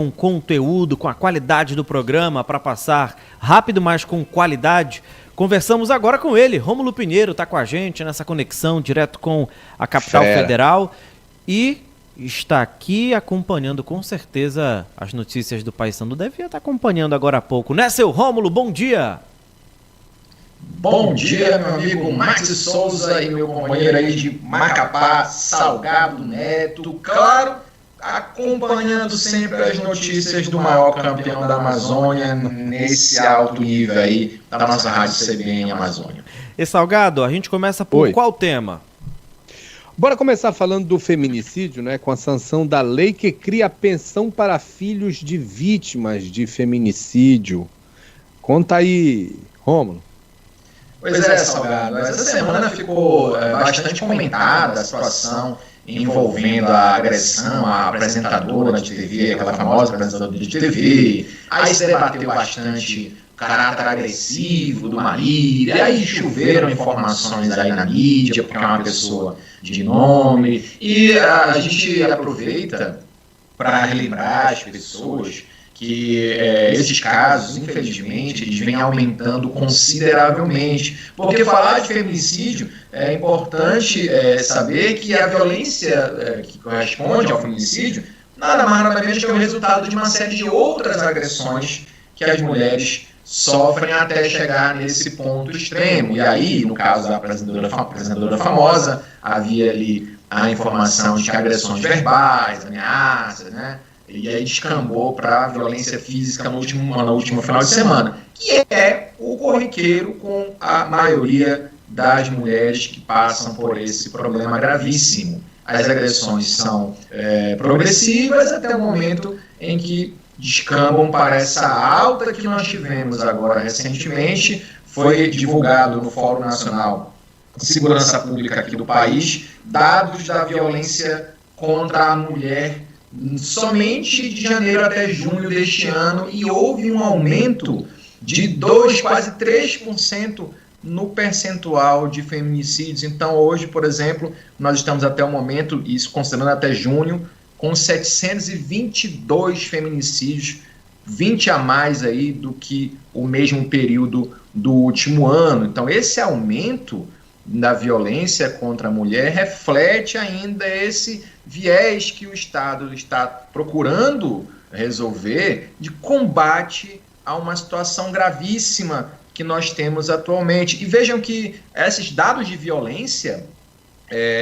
com conteúdo, com a qualidade do programa para passar rápido, mas com qualidade. Conversamos agora com ele, Rômulo Pinheiro está com a gente nessa conexão direto com a capital federal e está aqui acompanhando com certeza as notícias do Paysandu. Devia estar acompanhando agora há pouco, né, seu Rômulo? Bom dia! Bom dia, meu amigo Max Souza e meu companheiro aí de Macapá, Salgado Neto, claro, acompanhando sempre as notícias do maior campeão da Amazônia nesse alto nível aí da nossa rádio CBN Amazônia. E Salgado, a gente começa por qual tema? Bora começar falando do feminicídio, né? Com a sanção da lei que cria pensão para filhos de vítimas de feminicídio. Conta aí, Rômulo. Pois é, Salgado. Essa semana ficou bastante comentada a situação envolvendo a agressão à apresentadora de TV, aquela famosa apresentadora de TV. Aí se debateu bastante o caráter agressivo do marido, e aí choveram informações aí na mídia, porque é uma pessoa de nome. E a gente aproveita para relembrar as pessoas que esses casos, infelizmente, eles vêm aumentando consideravelmente. Porque falar de feminicídio é importante saber que a violência que corresponde ao feminicídio nada mais nada menos que é o resultado de uma série de outras agressões que as mulheres sofrem até chegar nesse ponto extremo. E aí, no caso da apresentadora famosa, havia ali a informação de que agressões verbais, ameaças, né? E aí descambou para a violência física no último final de semana, que é o corriqueiro com a maioria das mulheres que passam por esse problema gravíssimo. As agressões são progressivas até o momento em que descambam para essa alta que nós tivemos agora recentemente. Foi divulgado no Fórum Nacional de Segurança Pública aqui do país dados da violência contra a mulher somente de janeiro até junho deste ano, e houve um aumento de quase 3% no percentual de feminicídios. Então hoje, por exemplo, nós estamos até o momento, isso considerando até junho, com 722 feminicídios, 20 a mais aí do que o mesmo período do último ano. Então esse aumento da violência contra a mulher reflete ainda esse viés que o Estado está procurando resolver de combate a uma situação gravíssima que nós temos atualmente. E vejam que esses dados de violência,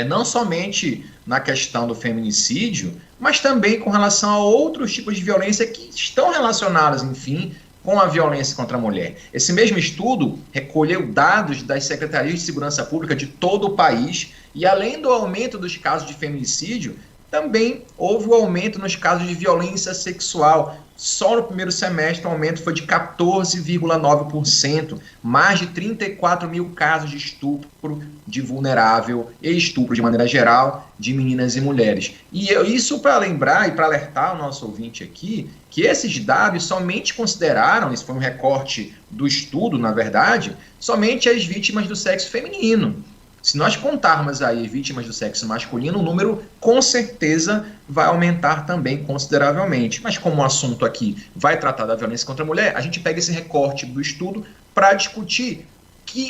não somente na questão do feminicídio, mas também com relação a outros tipos de violência que estão relacionados, enfim, com a violência contra a mulher. Esse mesmo estudo recolheu dados das secretarias de segurança pública de todo o país e, além do aumento dos casos de feminicídio, também houve um aumento nos casos de violência sexual. Só no primeiro semestre o aumento foi de 14,9%, mais de 34 mil casos de estupro de vulnerável e estupro de maneira geral de meninas e mulheres. E isso para lembrar e para alertar o nosso ouvinte aqui, que esses dados somente consideraram, isso foi um recorte do estudo, na verdade, somente as vítimas do sexo feminino. Se nós contarmos aí vítimas do sexo masculino, o número com certeza vai aumentar também consideravelmente. Mas como o assunto aqui vai tratar da violência contra a mulher, a gente pega esse recorte do estudo para discutir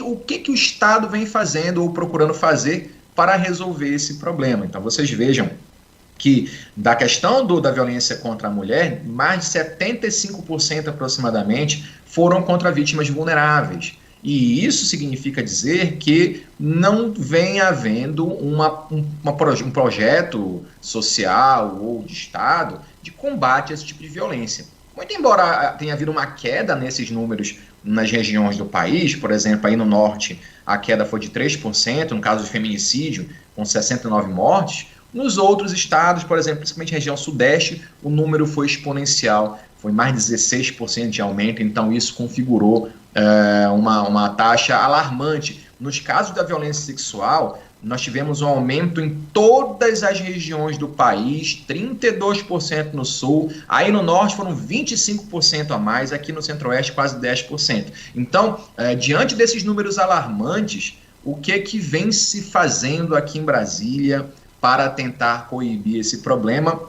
o que o Estado vem fazendo ou procurando fazer para resolver esse problema. Então vocês vejam que da questão da violência contra a mulher, mais de 75% aproximadamente foram contra vítimas vulneráveis. E isso significa dizer que não vem havendo um projeto social ou de Estado de combate a esse tipo de violência. Muito embora tenha havido uma queda nesses números nas regiões do país, por exemplo, aí no norte a queda foi de 3%, no caso de feminicídio, com 69 mortes, nos outros estados, por exemplo, principalmente região sudeste, o número foi exponencial, foi mais de 16% de aumento, então isso configurou uma taxa alarmante. Nos casos da violência sexual, nós tivemos um aumento em todas as regiões do país, 32% no sul, aí no norte foram 25% a mais, aqui no centro-oeste quase 10%. Então, diante desses números alarmantes, o que vem se fazendo aqui em Brasília para tentar coibir esse problema?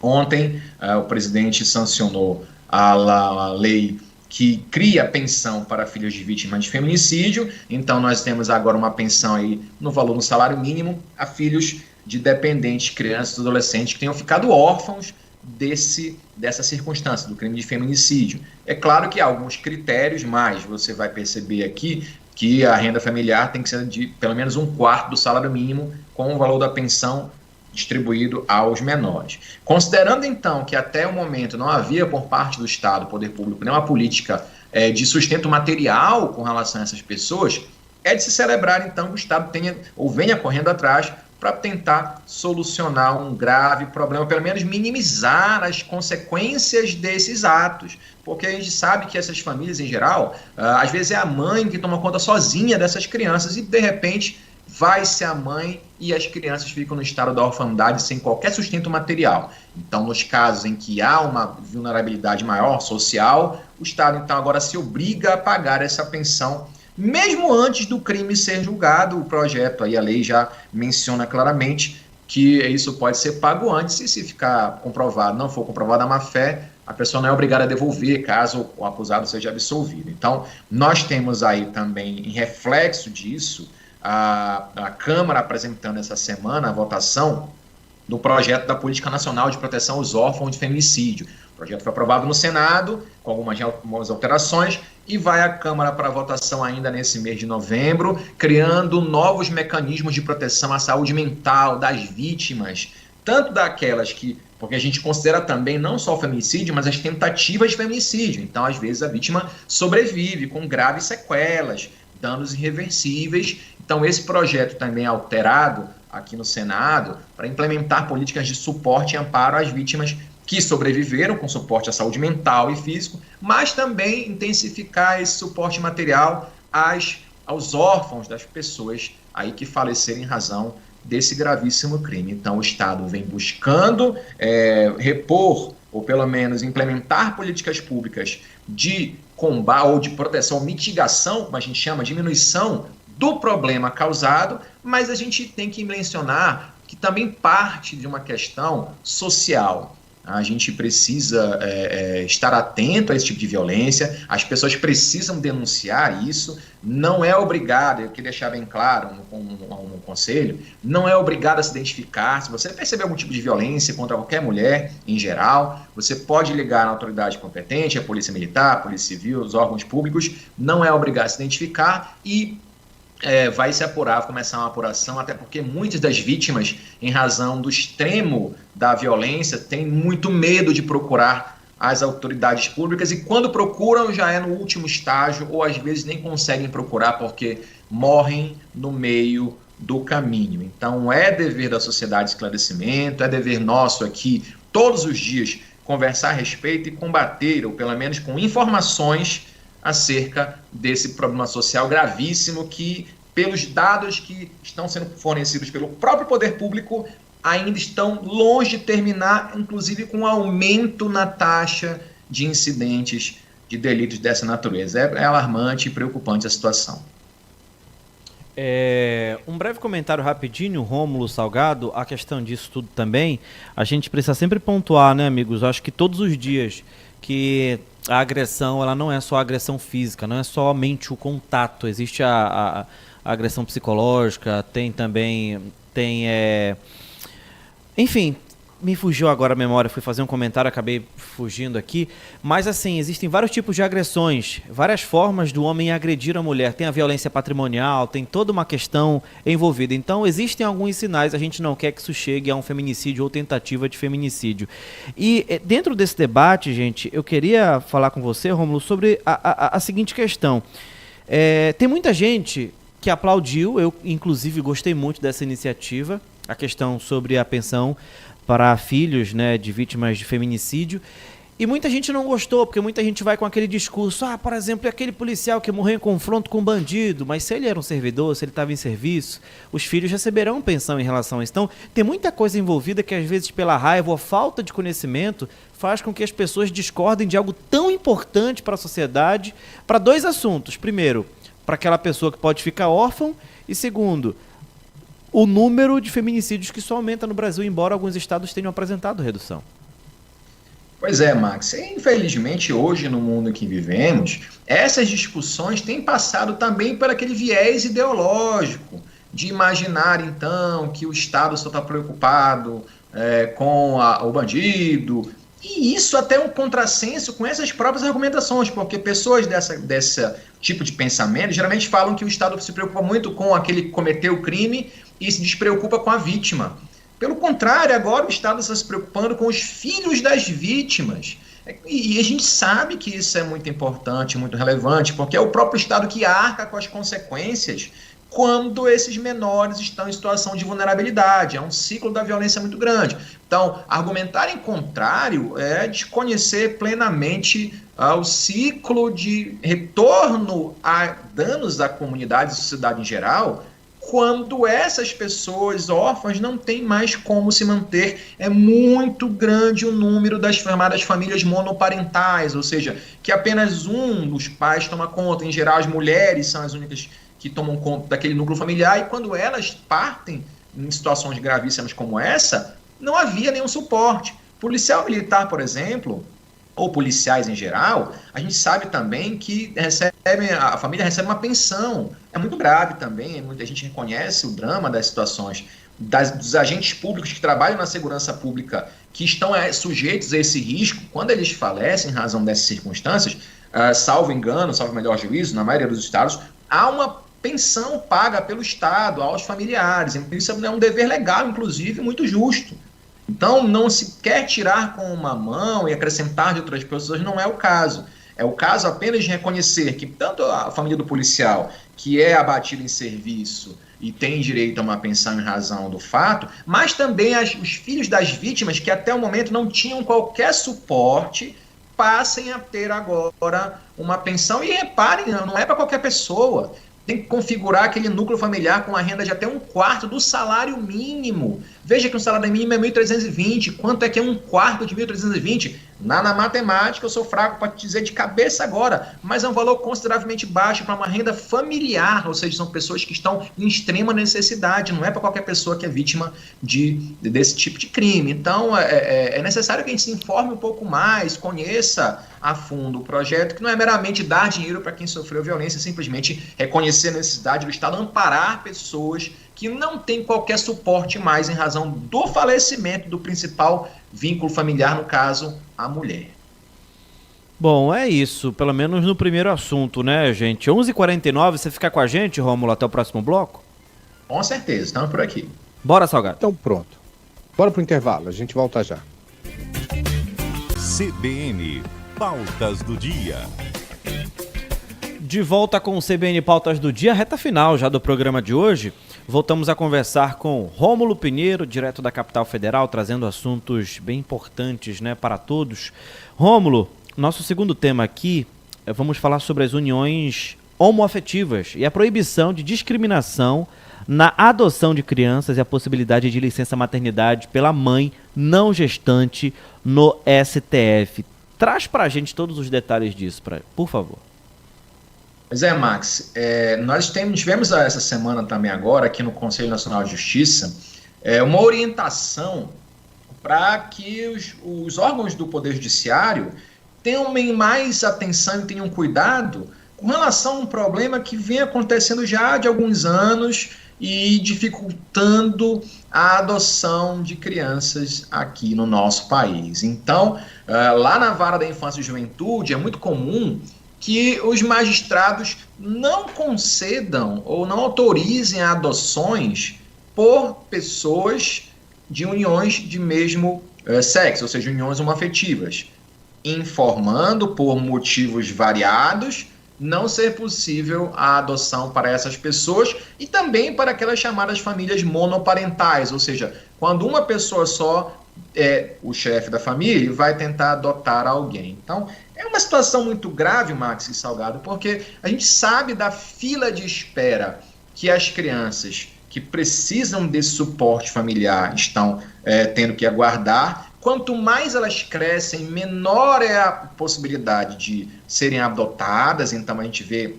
Ontem, o presidente sancionou a lei que cria pensão para filhos de vítimas de feminicídio. Então, nós temos agora uma pensão aí no valor do salário mínimo a filhos de dependentes, crianças e adolescentes que tenham ficado órfãos dessa circunstância, do crime de feminicídio. É claro que há alguns critérios, mas você vai perceber aqui que a renda familiar tem que ser de pelo menos 1/4 do salário mínimo, com o valor da pensão distribuído aos menores. Considerando, então, que até o momento não havia por parte do Estado, poder público, nenhuma política de sustento material com relação a essas pessoas, é de se celebrar, então, que o Estado tenha ou venha correndo atrás para tentar solucionar um grave problema, pelo menos minimizar as consequências desses atos, porque a gente sabe que essas famílias, em geral, às vezes é a mãe que toma conta sozinha dessas crianças e, de repente, vai ser a mãe e as crianças ficam no estado da orfandade sem qualquer sustento material. Então, nos casos em que há uma vulnerabilidade maior social, o Estado, então, agora se obriga a pagar essa pensão, mesmo antes do crime ser julgado. O projeto, aí a lei já menciona claramente que isso pode ser pago antes, e se ficar comprovado, não for comprovada a má-fé, a pessoa não é obrigada a devolver, caso o acusado seja absolvido. Então, nós temos aí também, em reflexo disso, a Câmara apresentando essa semana a votação do projeto da Política Nacional de Proteção aos Órfãos de Feminicídio. O projeto foi aprovado no Senado, com algumas alterações, e vai à Câmara para votação ainda nesse mês de novembro, criando novos mecanismos de proteção à saúde mental das vítimas, tanto daquelas que, porque a gente considera também não só o feminicídio, mas as tentativas de feminicídio. Então, às vezes, a vítima sobrevive com graves sequelas, danos irreversíveis. Então, esse projeto também é alterado aqui no Senado para implementar políticas de suporte e amparo às vítimas que sobreviveram, com suporte à saúde mental e físico, mas também intensificar esse suporte material aos órfãos das pessoas aí que faleceram em razão desse gravíssimo crime. Então, o Estado vem buscando repor, ou pelo menos implementar políticas públicas de combate ou de proteção, mitigação, como a gente chama, diminuição do problema causado, mas a gente tem que mencionar que também parte de uma questão social. A gente precisa estar atento a esse tipo de violência, as pessoas precisam denunciar isso, não é obrigado, eu queria deixar bem claro no conselho, não é obrigado a se identificar. Se você perceber algum tipo de violência contra qualquer mulher, em geral, você pode ligar na autoridade competente, a Polícia Militar, a Polícia Civil, os órgãos públicos, não é obrigado a se identificar e vai se apurar, começar uma apuração, até porque muitas das vítimas, em razão do extremo da violência, têm muito medo de procurar as autoridades públicas, e quando procuram já é no último estágio, ou às vezes nem conseguem procurar porque morrem no meio do caminho. Então é dever da sociedade esclarecimento, é dever nosso aqui, todos os dias, conversar a respeito e combater, ou pelo menos com informações acerca desse problema social gravíssimo que, pelos dados que estão sendo fornecidos pelo próprio poder público, ainda estão longe de terminar, inclusive com aumento na taxa de incidentes de delitos dessa natureza. É alarmante e preocupante a situação. Um breve comentário rapidinho, Rômulo Salgado, a questão disso tudo também, a gente precisa sempre pontuar, né, amigos? Eu acho que todos os dias que a agressão, ela não é só a agressão física, não é somente o contato, existe a agressão psicológica, tem também, enfim, me fugiu agora a memória, fui fazer um comentário, acabei fugindo aqui, mas assim, existem vários tipos de agressões, várias formas do homem agredir a mulher, tem a violência patrimonial, tem toda uma questão envolvida, então existem alguns sinais, a gente não quer que isso chegue a um feminicídio ou tentativa de feminicídio. E dentro desse debate, gente, eu queria falar com você, Rômulo, sobre a seguinte questão. Tem muita gente que aplaudiu, eu inclusive gostei muito dessa iniciativa, a questão sobre a pensão para filhos, né, de vítimas de feminicídio, e muita gente não gostou, porque muita gente vai com aquele discurso, por exemplo, aquele policial que morreu em confronto com um bandido, mas se ele era um servidor, se ele estava em serviço, os filhos receberão pensão em relação a isso. Então, tem muita coisa envolvida que às vezes pela raiva ou falta de conhecimento faz com que as pessoas discordem de algo tão importante para a sociedade, para dois assuntos. Primeiro, para aquela pessoa que pode ficar órfã, e segundo, o número de feminicídios que só aumenta no Brasil, embora alguns estados tenham apresentado redução. Pois é, Max. Infelizmente, hoje, no mundo que vivemos, essas discussões têm passado também por aquele viés ideológico de imaginar, então, que o Estado só está preocupado com o bandido. E isso até é um contrassenso com essas próprias argumentações, porque pessoas desse tipo de pensamento geralmente falam que o Estado se preocupa muito com aquele que cometeu o crime e se despreocupa com a vítima. Pelo contrário, agora o Estado está se preocupando com os filhos das vítimas. E a gente sabe que isso é muito importante, muito relevante, porque é o próprio Estado que arca com as consequências quando esses menores estão em situação de vulnerabilidade. É um ciclo da violência muito grande. Então, argumentar em contrário é desconhecer plenamente o ciclo de retorno a danos à comunidade e sociedade em geral, quando essas pessoas órfãs não têm mais como se manter. É muito grande o número das chamadas famílias monoparentais, ou seja, que apenas um dos pais toma conta. Em geral, as mulheres são as únicas que tomam conta daquele núcleo familiar, e quando elas partem em situações gravíssimas como essa, não havia nenhum suporte. Policial militar, por exemplo, ou policiais em geral, a gente sabe também que a família recebe uma pensão. É muito grave também, a gente reconhece o drama das situações dos agentes públicos que trabalham na segurança pública, que estão sujeitos a esse risco. Quando eles falecem em razão dessas circunstâncias, salvo engano, salvo melhor juízo, na maioria dos estados, há uma pensão paga pelo Estado aos familiares. Isso é um dever legal, inclusive, muito justo. Então, não se quer tirar com uma mão e acrescentar de outras pessoas, não é o caso. É o caso apenas de reconhecer que tanto a família do policial, que é abatido em serviço e tem direito a uma pensão em razão do fato, mas também os filhos das vítimas, que até o momento não tinham qualquer suporte, passem a ter agora uma pensão. E reparem, não é para qualquer pessoa. Tem que configurar aquele núcleo familiar com a renda de até 1/4 do salário mínimo. Veja que o salário mínimo é 1.320. Quanto é que é 1/4 de 1.320? Na matemática eu sou fraco para te dizer de cabeça agora, mas é um valor consideravelmente baixo para uma renda familiar, ou seja, são pessoas que estão em extrema necessidade, não é para qualquer pessoa que é vítima desse tipo de crime. Então é necessário que a gente se informe um pouco mais, conheça a fundo o projeto, que não é meramente dar dinheiro para quem sofreu violência, simplesmente reconhecer a necessidade do Estado amparar pessoas que não têm qualquer suporte mais em razão do falecimento do principal vínculo familiar, no caso, a mulher. Bom, é isso, pelo menos no primeiro assunto, né, gente? 11h49, você fica com a gente, Rômulo, até o próximo bloco? Com certeza, estamos por aqui. Bora, Salgado. Então pronto. Bora pro intervalo, a gente volta já. CBN Pautas do Dia. De volta com o CBN Pautas do Dia, reta final já do programa de hoje. Voltamos a conversar com Rômulo Pinheiro, direto da Capital Federal, trazendo assuntos bem importantes, né, para todos. Rômulo, nosso segundo tema aqui, vamos falar sobre as uniões homoafetivas e a proibição de discriminação na adoção de crianças e a possibilidade de licença maternidade pela mãe não gestante no STF. Traz para a gente todos os detalhes disso, por favor. Pois é, Max. Nós tivemos essa semana também agora, aqui no Conselho Nacional de Justiça, uma orientação para que os órgãos do Poder Judiciário tenham mais atenção e tenham cuidado com relação a um problema que vem acontecendo já de alguns anos e dificultando a adoção de crianças aqui no nosso país. Então, lá na Vara da Infância e Juventude, é muito comum que os magistrados não concedam ou não autorizem adoções por pessoas de uniões de mesmo sexo, ou seja, uniões homoafetivas, informando por motivos variados não ser possível a adoção para essas pessoas e também para aquelas chamadas famílias monoparentais, ou seja, quando uma pessoa só é o chefe da família e vai tentar adotar alguém. Então, é uma situação muito grave, Max e Salgado, porque a gente sabe da fila de espera que as crianças que precisam desse suporte familiar estão tendo que aguardar. Quanto mais elas crescem, menor é a possibilidade de serem adotadas. Então, a gente vê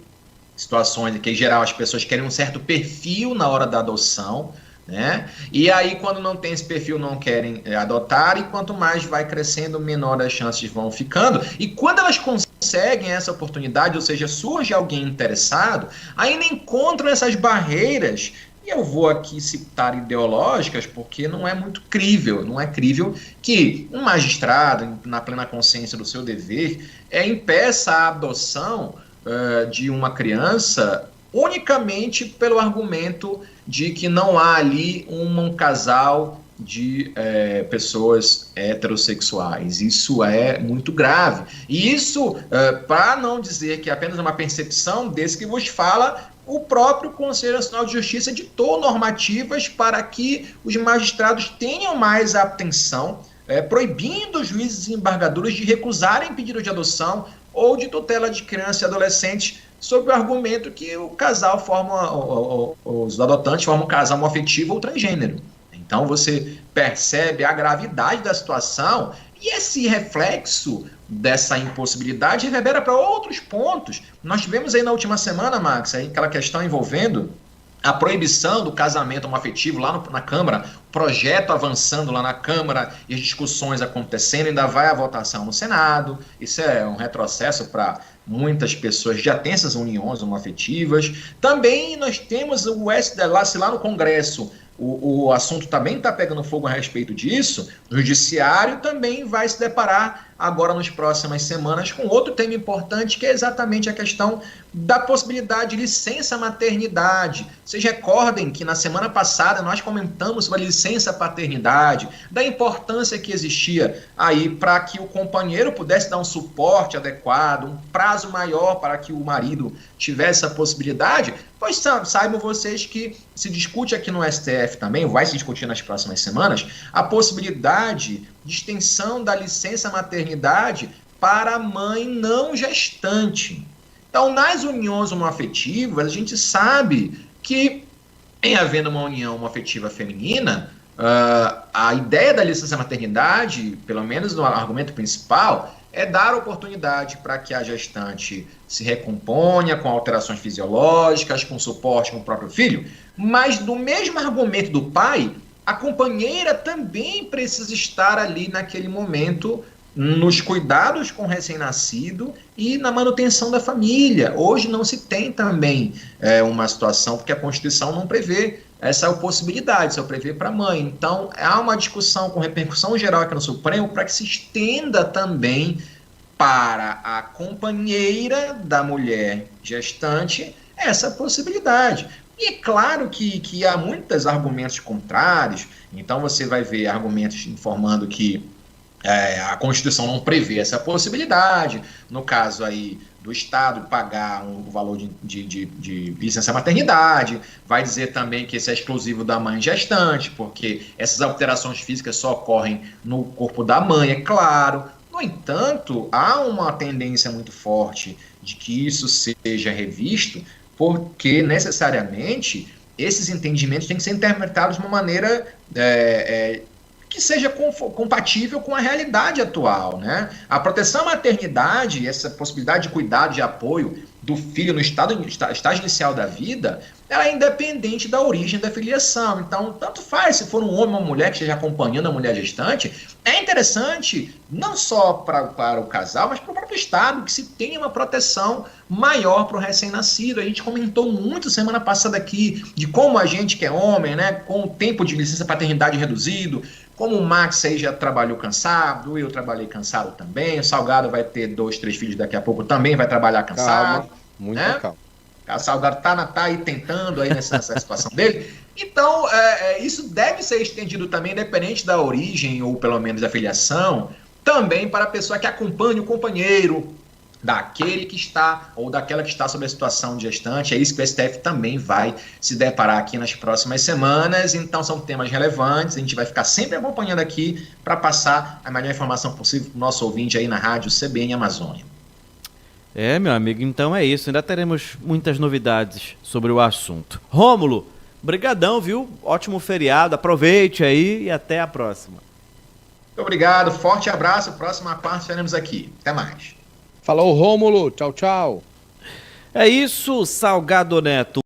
situações em que, em geral, as pessoas querem um certo perfil na hora da adoção. né? E aí, quando não tem esse perfil, não querem adotar, e quanto mais vai crescendo, menor as chances vão ficando. E quando elas conseguem essa oportunidade, ou seja, surge alguém interessado, ainda encontram essas barreiras. E eu vou aqui citar ideológicas, porque não é muito crível, não é crível que um magistrado, na plena consciência do seu dever, impeça a adoção de uma criança unicamente pelo argumento de que não há ali um casal de pessoas heterossexuais. Isso é muito grave. E isso, para não dizer que é apenas uma percepção desse que vos fala, o próprio Conselho Nacional de Justiça editou normativas para que os magistrados tenham mais atenção, proibindo os juízes e embargadores de recusarem pedido de adoção ou de tutela de criança e adolescente, sob o argumento que o casal os adotantes formam um casal homoafetivo ou transgênero. Então você percebe a gravidade da situação e esse reflexo dessa impossibilidade reverbera para outros pontos. Nós tivemos aí na última semana, Max, aí aquela questão envolvendo a proibição do casamento homoafetivo lá na Câmara, projeto avançando lá na Câmara e as discussões acontecendo, ainda vai a votação no Senado. Isso é um retrocesso para muitas pessoas que já têm essas uniões homoafetivas. Também nós temos o STF lá no Congresso. O assunto também está pegando fogo a respeito disso. O Judiciário também vai se deparar agora nas próximas semanas com outro tema importante, que é exatamente a questão da possibilidade de licença maternidade. Vocês recordem que na semana passada nós comentamos sobre a licença paternidade, da importância que existia aí para que o companheiro pudesse dar um suporte adequado, um prazo maior para que o marido tivesse essa possibilidade. Pois saibam vocês que se discute aqui no STF também, vai se discutir nas próximas semanas, a possibilidade de extensão da licença maternidade para a mãe não gestante. Então, nas uniões homoafetivas, a gente sabe que, em havendo uma união homoafetiva feminina, a ideia da licença maternidade, pelo menos no argumento principal, é dar oportunidade para que a gestante se recomponha com alterações fisiológicas, com suporte com o próprio filho, mas do mesmo argumento do pai, a companheira também precisa estar ali naquele momento nos cuidados com o recém-nascido e na manutenção da família. Hoje não se tem também uma situação, porque a Constituição não prevê essa possibilidade, só prevê para a mãe. Então, há uma discussão com repercussão geral aqui no Supremo para que se estenda também para a companheira da mulher gestante essa possibilidade. E é claro que há muitos argumentos contrários, então você vai ver argumentos informando que a Constituição não prevê essa possibilidade, no caso aí do Estado pagar um valor de licença maternidade, vai dizer também que esse é exclusivo da mãe gestante, porque essas alterações físicas só ocorrem no corpo da mãe, é claro. No entanto, há uma tendência muito forte de que isso seja revisto, porque necessariamente esses entendimentos têm que ser interpretados de uma maneira que seja compatível com a realidade atual, né? A proteção à maternidade, essa possibilidade de cuidado, de apoio do filho no estágio inicial da vida, ela é independente da origem da filiação. Então, tanto faz se for um homem ou uma mulher que esteja acompanhando a mulher gestante, é interessante não só para o casal, mas para o próprio Estado, que se tenha uma proteção maior para o recém-nascido. A gente comentou muito semana passada aqui de como a gente que é homem, né, com o tempo de licença paternidade reduzido, como o Max aí já trabalhou cansado, eu trabalhei cansado também, o Salgado vai ter 2, 3 filhos daqui a pouco, também vai trabalhar cansado. Calma, muita calma. O Salgado tá aí tentando aí nessa situação dele. Então, isso deve ser estendido também, independente da origem ou pelo menos da filiação, também para a pessoa que acompanha o companheiro daquele que está ou daquela que está sob a situação de gestante. É isso que o STF também vai se deparar aqui nas próximas semanas. Então são temas relevantes, a gente vai ficar sempre acompanhando aqui para passar a melhor informação possível para o nosso ouvinte aí na rádio CBN Amazônia. Meu amigo, então é isso. Ainda teremos muitas novidades sobre o assunto. Rômulo, brigadão, viu? Ótimo feriado, aproveite aí e até a próxima. Muito obrigado, forte abraço. Próxima parte estaremos aqui. Até mais. Falou, Rômulo. Tchau, tchau. É isso, Salgado Neto.